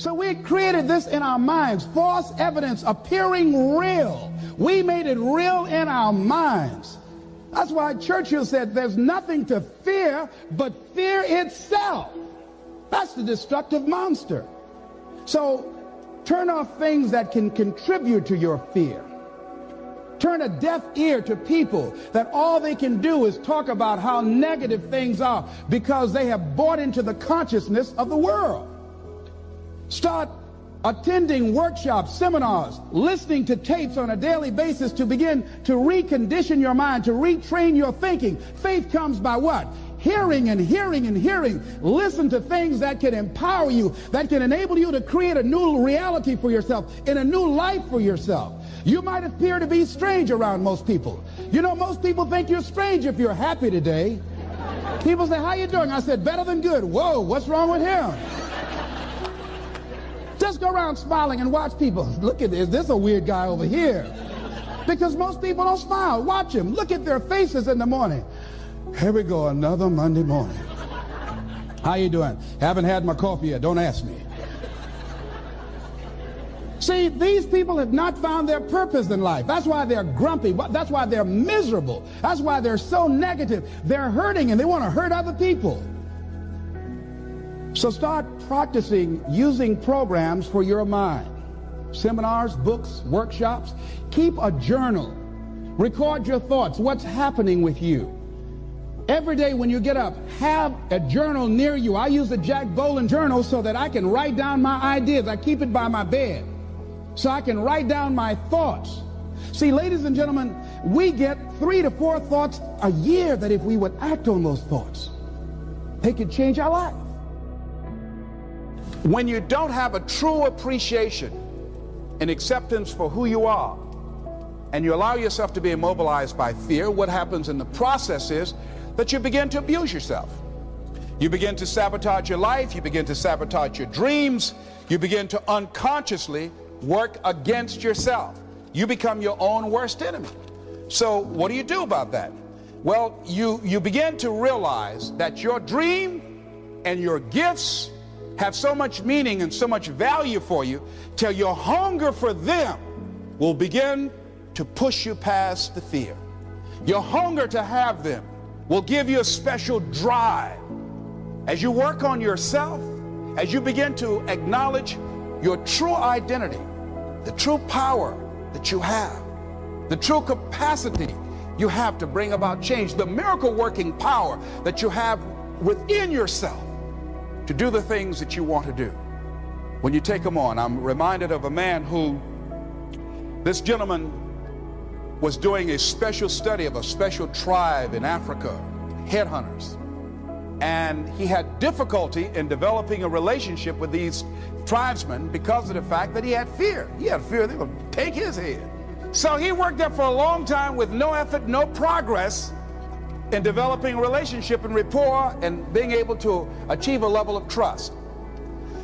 So we created this in our minds, false evidence appearing real. We made it real in our minds. That's why Churchill said there's nothing to fear but fear itself. That's the destructive monster. So turn off things that can contribute to your fear. Turn a deaf ear to people that all they can do is talk about how negative things are because they have bought into the consciousness of the world. Start attending workshops, seminars, listening to tapes on a daily basis to begin to recondition your mind, to retrain your thinking. Faith comes by what? Hearing and hearing and hearing. Listen to things that can empower you, that can enable you to create a new reality for yourself, and a new life for yourself. You might appear to be strange around most people. You know, most people think you're strange if you're happy today. People say, how you doing? I said, better than good. Whoa, what's wrong with him? Just go around smiling and watch people. Look at this. This is a weird guy over here. Because most people don't smile. Watch them. Look at their faces in the morning. Here we go, another Monday morning. How you doing? Haven't had my coffee yet. Don't ask me. See, these people have not found their purpose in life. That's why they're grumpy. That's why they're miserable. That's why they're so negative. They're hurting and they want to hurt other people. So start practicing using programs for your mind. Seminars, books, workshops. Keep a journal. Record your thoughts. What's happening with you? Every day when you get up, have a journal near you. I use the Jack Boland journal so that I can write down my ideas. I keep it by my bed so I can write down my thoughts. See, ladies and gentlemen, we get 3 to 4 thoughts a year that if we would act on those thoughts, they could change our life. When you don't have a true appreciation and acceptance for who you are, and you allow yourself to be immobilized by fear, what happens in the process is that you begin to abuse yourself. You begin to sabotage your life, you begin to sabotage your dreams, you begin to unconsciously work against yourself. You become your own worst enemy. So what do you do about that? Well, you begin to realize that your dream and your gifts have so much meaning and so much value for you till your hunger for them will begin to push you past the fear. Your hunger to have them will give you a special drive. As you work on yourself, as you begin to acknowledge your true identity, the true power that you have, the true capacity you have to bring about change, the miracle working power that you have within yourself to do the things that you want to do. When you take them on, I'm reminded of a man who, this gentleman was doing a special study of a special tribe in Africa, headhunters. And he had difficulty in developing a relationship with these tribesmen because of the fact that he had fear. He had fear they were going to take his head. So he worked there for a long time with no effort, no progress in developing a relationship and rapport and being able to achieve a level of trust.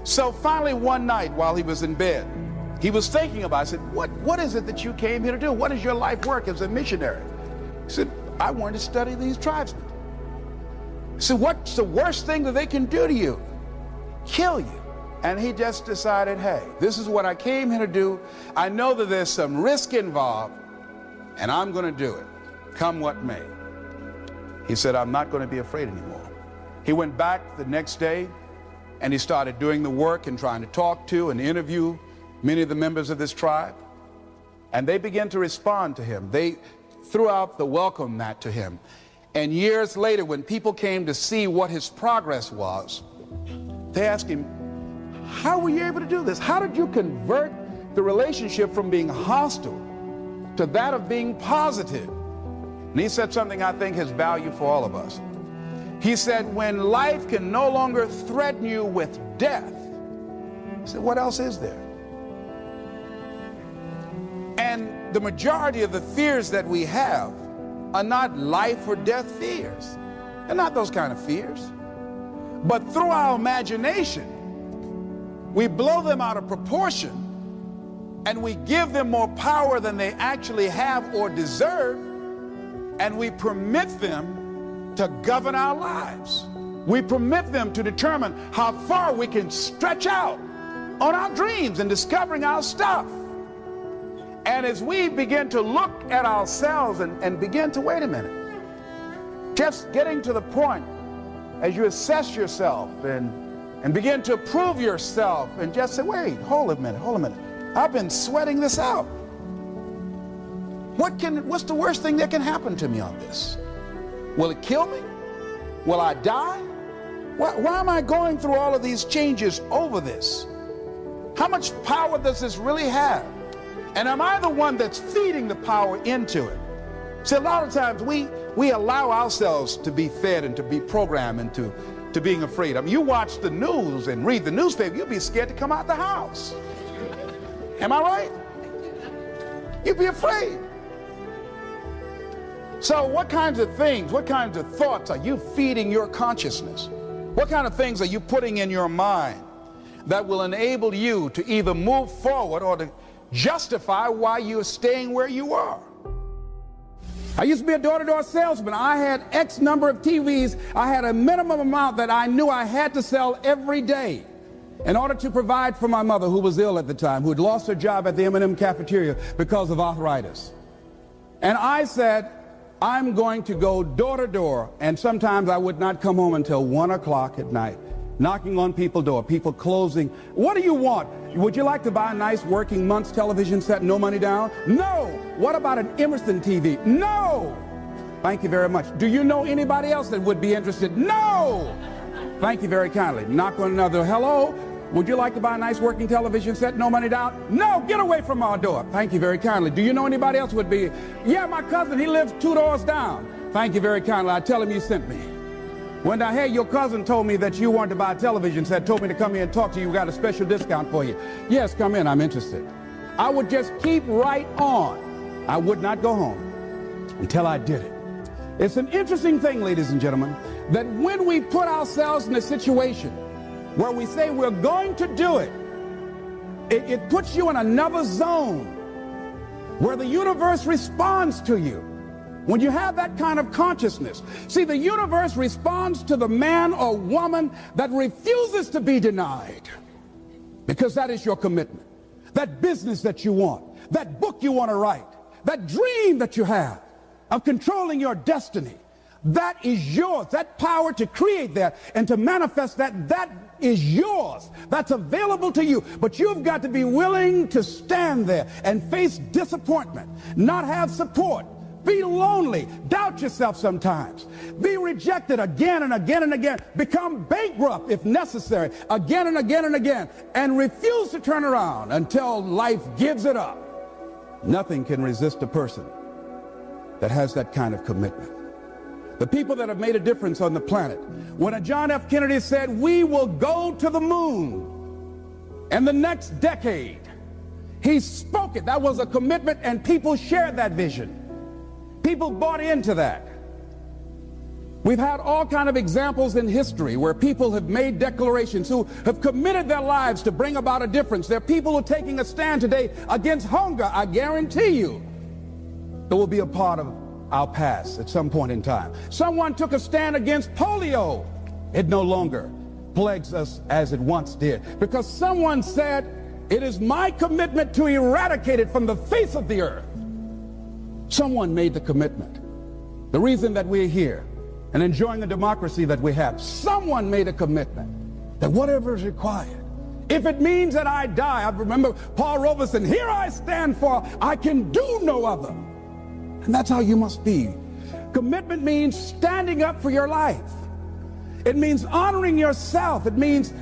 So finally one night while he was in bed, he was thinking about it. I said, what is it that you came here to do? What is your life work as a missionary? He said, I wanted to study these tribesmen. I said, what's the worst thing that they can do to you? Kill you. And he just decided, hey, this is what I came here to do. I know that there's some risk involved, and I'm going to do it, come what may. He said, I'm not going to be afraid anymore. He went back the next day, and he started doing the work and trying to talk to and interview many of the members of this tribe. And they began to respond to him. They threw out the welcome mat to him. And years later, when people came to see what his progress was, they asked him, how were you able to do this? How did you convert the relationship from being hostile to that of being positive? And he said something I think has value for all of us. He said, when life can no longer threaten you with death, he said, what else is there? And the majority of the fears that we have are not life or death fears. They're not those kind of fears. But through our imagination, we blow them out of proportion and we give them more power than they actually have or deserve, and we permit them to govern our lives. We permit them to determine how far we can stretch out on our dreams and discovering our stuff. And as we begin to look at ourselves and begin to, wait a minute, just getting to the point as you assess yourself and begin to prove yourself and just say, wait, hold a minute. I've been sweating this out. What's the worst thing that can happen to me on this? Will it kill me? Will I die? Why am I going through all of these changes over this? How much power does this really have? And am I the one that's feeding the power into it? See, a lot of times we allow ourselves to be fed and to be programmed into being afraid. I mean, you watch the news and read the newspaper, you'll be scared to come out the house. Am I right? You'd be afraid. So what kinds of things, what kinds of thoughts are you feeding your consciousness? What kind of things are you putting in your mind that will enable you to either move forward or to justify why you're staying where you are? I used to be a door-to-door salesman. I had X number of TVs. I had a minimum amount that I knew I had to sell every day in order to provide for my mother, who was ill at the time, who had lost her job at the M&M cafeteria because of arthritis. And I said, I'm going to go door to door, and sometimes I would not come home until 1 o'clock at night, knocking on people's door, people closing. What do you want? Would you like to buy a nice working month's television set, no money down? No. What about an Emerson TV? No. Thank you very much. Do you know anybody else that would be interested? No. Thank you very kindly. Knock on another. Hello. Would you like to buy a nice working television set, no money down? No, get away from our door. Thank you very kindly. Do you know anybody else would be? Yeah, my cousin, he lives 2 doors down. Thank you very kindly. I tell him you sent me. When I heard your cousin told me that you wanted to buy a television set, told me to come here and talk to you, we got a special discount for you. Yes, come in, I'm interested. I would just keep right on. I would not go home until I did it. It's an interesting thing, ladies and gentlemen, that when we put ourselves in a situation where we say we're going to do it, it puts you in another zone where the universe responds to you. When you have that kind of consciousness, see, the universe responds to the man or woman that refuses to be denied, because that is your commitment. That business that you want, that book you want to write, that dream that you have of controlling your destiny, that is yours. That power to create that and to manifest that, that is yours. That's available to you. But you've got to be willing to stand there and face disappointment, not have support, be lonely, doubt yourself sometimes, be rejected again and again and again, become bankrupt if necessary, again and again and again, and refuse to turn around until life gives it up. Nothing can resist a person that has that kind of commitment. The people that have made a difference on the planet. When John F. Kennedy said, we will go to the moon in the next decade, he spoke it. That was a commitment, and people shared that vision. People bought into that. We've had all kinds of examples in history where people have made declarations, who have committed their lives to bring about a difference. There are people who are taking a stand today against hunger. I guarantee you it will be a part of our past at some point in time. Someone took a stand against polio. It no longer plagues us as it once did, because someone said, it is my commitment to eradicate it from the face of the earth. Someone made the commitment. The reason that we're here and enjoying the democracy that we have, someone made a commitment that whatever is required, if it means that I die. I remember Paul Robeson, here I stand, for I can do no other. And that's how you must be. Commitment means standing up for your life. It means honoring yourself. It means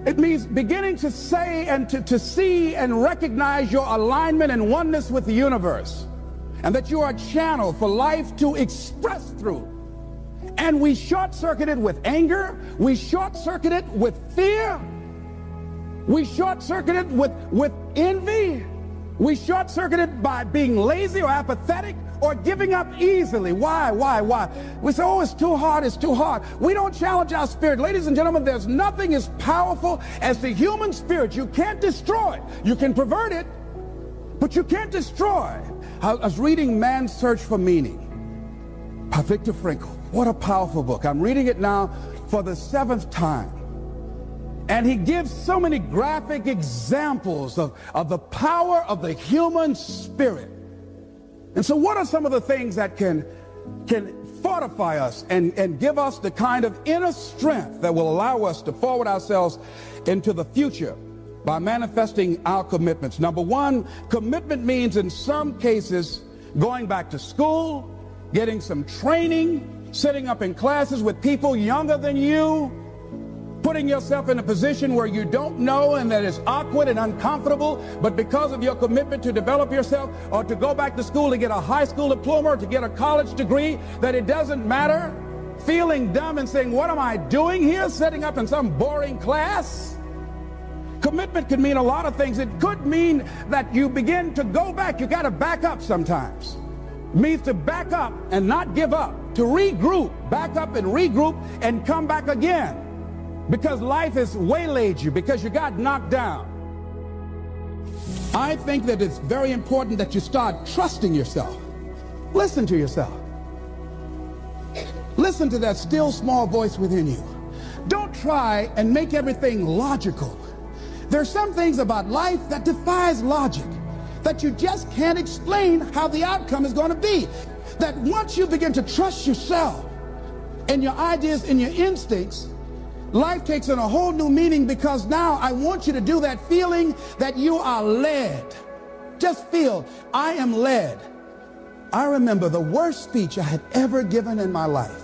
beginning to say and to see and recognize your alignment and oneness with the universe, and that you are a channel for life to express through. And we short-circuit it with anger. We short-circuit it with fear. We short-circuit it with envy. We short-circuit it by being lazy or apathetic or giving up easily. Why? We say, oh, it's too hard, it's too hard. We don't challenge our spirit. Ladies and gentlemen, there's nothing as powerful as the human spirit. You can't destroy it. You can pervert it, but you can't destroy it. I was reading Man's Search for Meaning by Viktor Frankl. What a powerful book. I'm reading it now for the 7th time. And he gives so many graphic examples of the power of the human spirit. And so what are some of the things that can fortify us and give us the kind of inner strength that will allow us to forward ourselves into the future by manifesting our commitments? Number one, commitment means in some cases going back to school, getting some training, sitting up in classes with people younger than you, putting yourself in a position where you don't know and that is awkward and uncomfortable, but because of your commitment to develop yourself, or to go back to school to get a high school diploma or to get a college degree, that it doesn't matter, feeling dumb and saying, what am I doing here, sitting up in some boring class? Commitment could mean a lot of things. It could mean that you begin to go back. You got to back up sometimes. It means to back up and not give up, to regroup, back up and regroup and come back again. Because life has waylaid you, because you got knocked down. I think that it's very important that you start trusting yourself. Listen to yourself. Listen to that still small voice within you. Don't try and make everything logical. There are some things about life that defies logic, that you just can't explain how the outcome is going to be. That once you begin to trust yourself and your ideas and your instincts, life takes on a whole new meaning, because now I want you to do that feeling that you are led. Just feel, I am led. I remember the worst speech I had ever given in my life.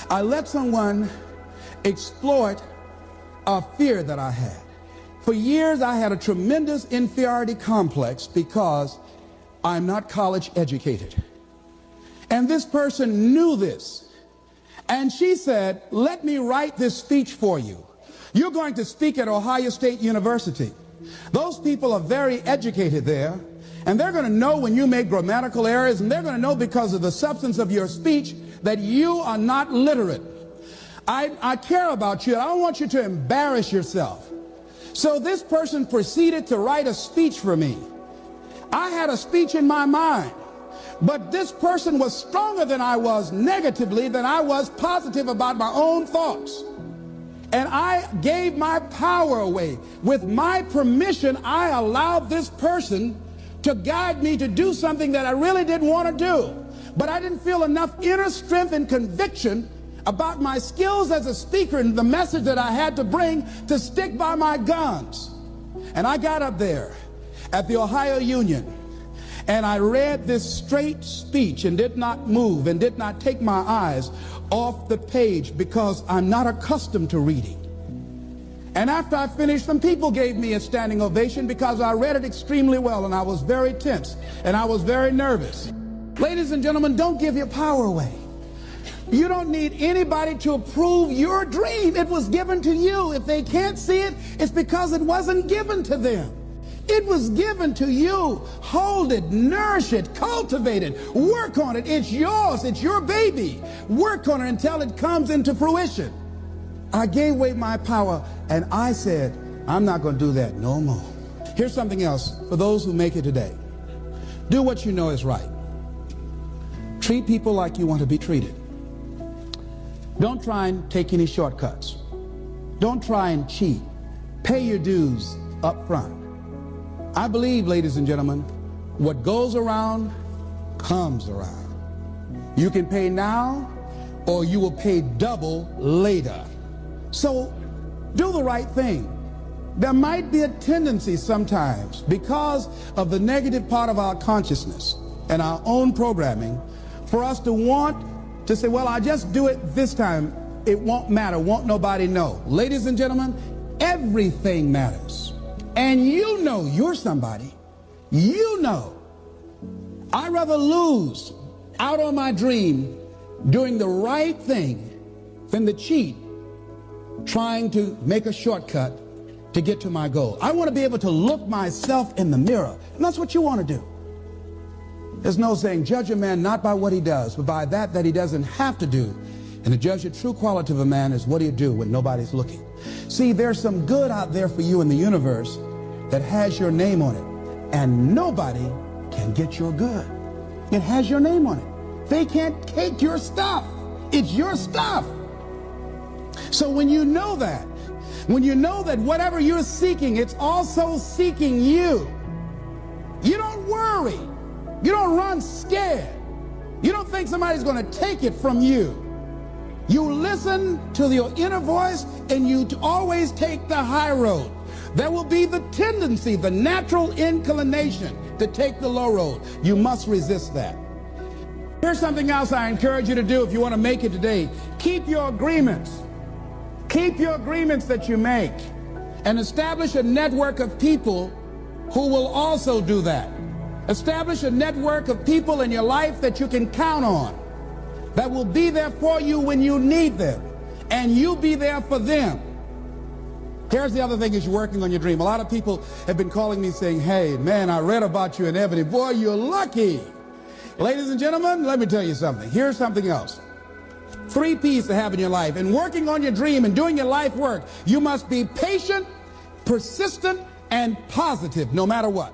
I let someone exploit a fear that I had. For years I had a tremendous inferiority complex because I'm not college educated. And this person knew this. And she said, let me write this speech for you. You're going to speak at Ohio State University. Those people are very educated there, and they're going to know when you make grammatical errors, and they're going to know because of the substance of your speech that you are not literate. I care about you. I don't want you to embarrass yourself. So this person proceeded to write a speech for me. I had a speech in my mind. But this person was stronger than I was negatively, than I was positive about my own thoughts. And I gave my power away. With my permission, I allowed this person to guide me to do something that I really didn't want to do. But I didn't feel enough inner strength and conviction about my skills as a speaker and the message that I had to bring to stick by my guns. And I got up there at the Ohio Union, and I read this straight speech and did not move and did not take my eyes off the page, because I'm not accustomed to reading. And after I finished, some people gave me a standing ovation because I read it extremely well, and I was very tense and I was very nervous. Ladies and gentlemen, don't give your power away. You don't need anybody to approve your dream. It was given to you. If they can't see it, it's because it wasn't given to them. It was given to you. Hold it, nourish it, cultivate it, work on it. It's yours. It's your baby. Work on it until it comes into fruition. I gave away my power, and I said, I'm not going to do that no more. Here's something else for those who make it today. Do what you know is right. Treat people like you want to be treated. Don't try and take any shortcuts. Don't try and cheat. Pay your dues up front. I believe, ladies and gentlemen, what goes around comes around. You can pay now, or you will pay double later. So do the right thing. There might be a tendency sometimes, because of the negative part of our consciousness and our own programming, for us to want to say, well, I'll just do it this time. It won't matter. Won't nobody know. Ladies and gentlemen, everything matters. And you know you're somebody. You know. I'd rather lose out on my dream doing the right thing than to cheat trying to make a shortcut to get to my goal. I want to be able to look myself in the mirror. And that's what you want to do. There's no saying, judge a man not by what he does, but by that he doesn't have to do. And to judge the true quality of a man is what do you do when nobody's looking. See, there's some good out there for you in the universe that has your name on it. And nobody can get your good. It has your name on it. They can't take your stuff. It's your stuff. So when you know that, When you know that whatever you're seeking, it's also seeking you. You don't worry. You don't run scared. You don't think somebody's going to take it from you. You listen to your inner voice and you always take the high road. There will be the tendency, the natural inclination to take the low road. You must resist that. Here's something else I encourage you to do if you want to make it today. Keep your agreements. Keep your agreements that you make and establish a network of people who will also do that. Establish a network of people in your life that you can count on, that will be there for you when you need them, and you be there for them. Here's the other thing as you're working on your dream. A lot of people have been calling me saying, hey, man, I read about you in Ebony. Boy, you're lucky. Ladies and gentlemen, let me tell you something. Here's something else. 3 P's to have in your life. In working on your dream and doing your life work, you must be patient, persistent, and positive no matter what.